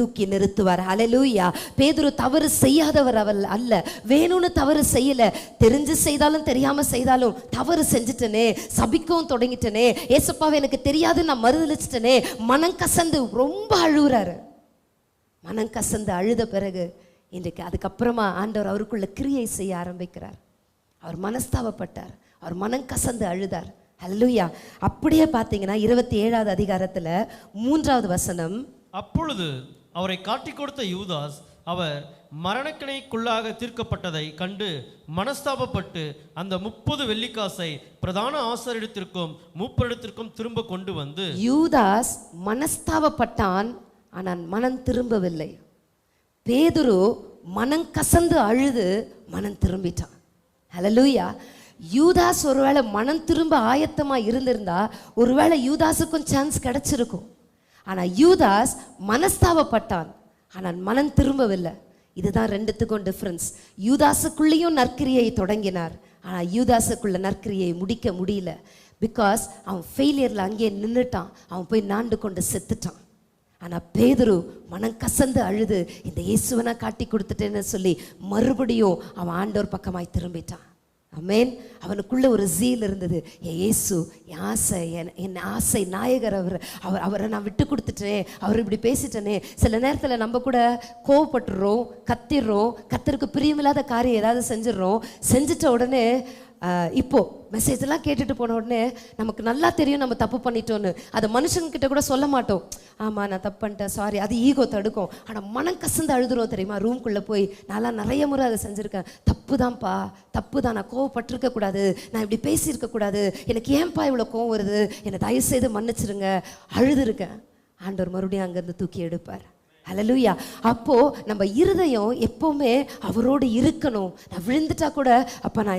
தூக்கி நிறுத்துவார். ஹல்லேலூயா. பேதுரு தவறு செய்யாதவர் அவள் அல்ல, வேணும்னு தவறு செய்யல. தெரிஞ்சு செய்தாலும் தெரியாம செய்தாலும் தவறு செஞ்சுட்டனே, சபிக்கவும் தொடங்கிட்டனே, ஏசப்பாவை எனக்கு தெரியாது நான் மறுதலிச்சிட்டனே, மனம் கசந்து ரொம்ப அழுகுறாரு. மனம் கசந்து அழுத பிறகு இன்றைக்கு அதுக்கப்புறமா ஆண்டவர் அவருக்குள்ள கிரியை செய்ய ஆரம்பிக்கிறார். அவர் மனஸ்தாபப்பட்டார், அவர் மனம் கசந்து அழுதார். ஹல்லேலூயா. அப்படியே பார்த்தீங்கன்னா 27வது அதிகாரத்துல 3வது வசனம், அப்பொழுது அவரை காட்டிக் கொடுத்த யூதாஸ் அவர் மரணக்கிணைக்குள்ளாக தீர்க்கப்பட்டதை கண்டு மனஸ்தாபப்பட்டு அந்த 30 வெள்ளிக்காசை பிரதான ஆசாரியரிடத்திற்கும் மூப்பரிடத்திற்கும் திரும்ப கொண்டு வந்து. யூதாஸ் மனஸ்தாபப்பட்டான், ஆனால் மனம் திரும்பவில்லை. பேதுரு மனம் கசந்து அழுது மனம் திரும்பிட்டான். ஹல்லேலூயா. யூதாஸ் ஒருவேளை மனம் திரும்ப ஆயத்தமா இருந்திருந்தா ஒருவேளை யூதாஸுக்கும் சான்ஸ் கிடைச்சிருக்கும். ஆனா யூதாஸ் மனஸ்தாபப்பட்டான், ஆனால் மனம் திரும்பவில்லை. இதுதான் ரெண்டுத்துக்கும் டிஃபரன்ஸ். யூதாஸுக்குள்ளேயும் நற்கிரியை தொடங்கினார், ஆனா யூதாஸுக்குள்ள நற்கிரியை முடிக்க முடியல. பிகாஸ் அவன் ஃபெயிலியர்ல அங்கேயே நின்றுட்டான், அவன் போய் நாண்டு கொண்டு செத்துட்டான். ஆனா பேதுரு மனம் கசந்து அழுது இந்த இயேசுவனை காட்டி கொடுத்துட்டேன்னு சொல்லி மறுபடியும் அவன் ஆண்டவர் பக்கமாய் திரும்பிட்டான். ஆமென். அவனுக்குள்ள ஒரு ஜீல் இருந்தது. இயேசு என் ஆசை நாயகர், அவரை நான் விட்டு கொடுத்துட்டேன், அவர் இப்படி பேசிட்டேனே. சில நேரத்தில் நம்ம கூட கோவப்பட்டுறோம், கத்திடுறோம், கத்தருக்கு பிரியமில்லாத காரியம் ஏதாவது செஞ்சிடறோம். செஞ்சிட்ட உடனே இப்போ மெசேஜெல்லாம் கேட்டுட்டு போன உடனே நமக்கு நல்லா தெரியும் நம்ம தப்பு பண்ணிட்டோன்னு. அதை மனுஷங்கிட்ட கூட சொல்ல மாட்டோம். ஆமாம் நான் தப்பு பண்ணிட்டேன், சாரி, அது ஈகோ தடுக்கும். ஆனால் மனம் கசந்து அழுதுறோம் தெரியுமா? ரூம்குள்ளே போய் நான்லாம் நிறைய முறை அதை செஞ்சுருக்கேன். தப்பு தான்ப்பா, தப்பு தான், நான் கோவப்பட்டிருக்க கூடாது, நான் இப்படி பேசியிருக்க கூடாது, எனக்கு ஏன்பா இவ்வளோ கோவம் வருது, என்னை தயவு செய்து மன்னிச்சிருங்க, அழுதுருக்கேன். ஆண்டவர் மறுபடியும் அங்கேருந்து தூக்கி எடுப்பார். ஹல்லேலூயா. அப்போ நம்ம இருதயம் எப்பவுமே அவரோடு இருக்கணும். நான் விழுந்துட்டா கூட அப்ப நான்